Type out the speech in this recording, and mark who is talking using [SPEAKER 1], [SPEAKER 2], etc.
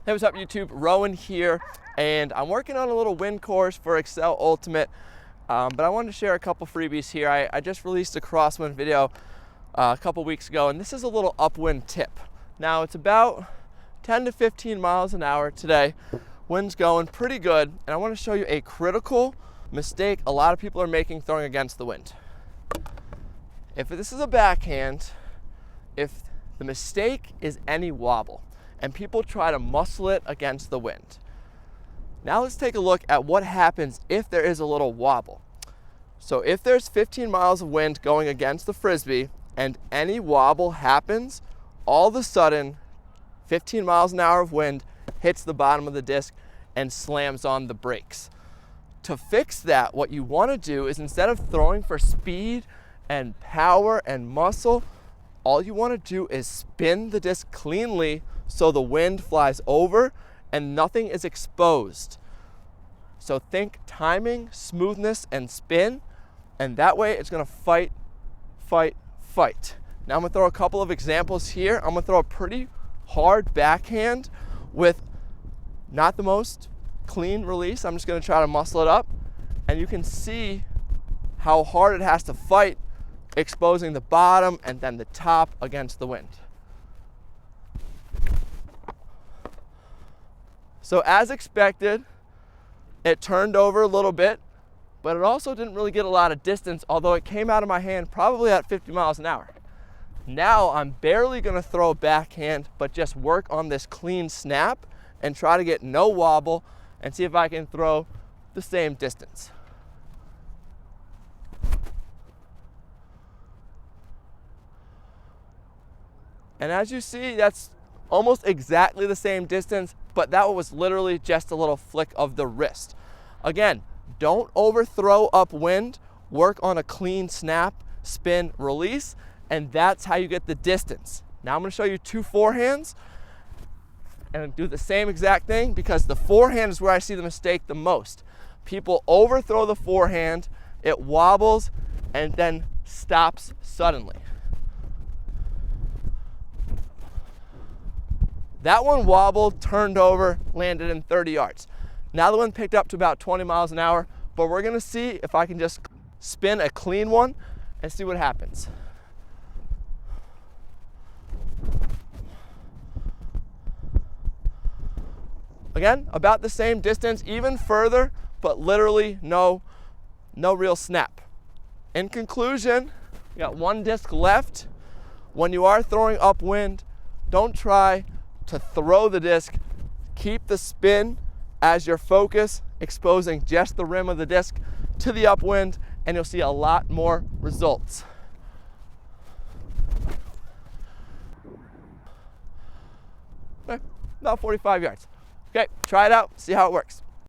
[SPEAKER 1] Hey, what's up YouTube? Rowan here, and I'm working on a little wind course for Excel Ultimate, but I wanted to share a couple freebies here. I just released a crosswind video a couple weeks ago, and this is a little upwind tip. Now it's about 10 to 15 miles an hour today. Wind's going pretty good, and I want to show you a critical mistake a lot of people are making throwing against the wind. If this is a backhand, if the mistake is any wobble, and people try to muscle it against the wind. Now let's take a look at what happens if there is a little wobble. So if there's 15 miles of wind going against the Frisbee and any wobble happens, all of a sudden 15 miles an hour of wind hits the bottom of the disc and slams on the brakes. To fix that, what you want to do is, instead of throwing for speed and power and muscle, all you want to do is spin the disc cleanly so the wind flies over and nothing is exposed. So think timing, smoothness, and spin, and that way it's going to fight, fight, fight. Now I'm going to throw a couple of examples here. I'm going to throw a pretty hard backhand with not the most clean release. I'm just going to try to muscle it up, and you can see how hard it has to fight, exposing the bottom and then the top against the wind. So as expected, it turned over a little bit, but it also didn't really get a lot of distance, although it came out of my hand probably at 50 miles an hour. Now I'm barely going to throw a backhand, but just work on this clean snap and try to get no wobble and see if I can throw the same distance. And as you see, that's almost exactly the same distance, but that was literally just a little flick of the wrist. Again, don't overthrow upwind, work on a clean snap, spin, release, and that's how you get the distance. Now I'm going to show you two forehands and do the same exact thing, because the forehand is where I see the mistake the most. People overthrow the forehand, it wobbles, and then stops suddenly. That one wobbled, turned over, landed in 30 yards. Now the wind picked up to about 20 miles an hour, but we're gonna see if I can just spin a clean one and see what happens. Again, about the same distance, even further, but literally no real snap. In conclusion, we got one disc left. When you are throwing upwind, don't try to throw the disc. Keep the spin as your focus, exposing just the rim of the disc to the upwind, and you'll see a lot more results. Okay, about 45 yards. Okay, try it out, see how it works.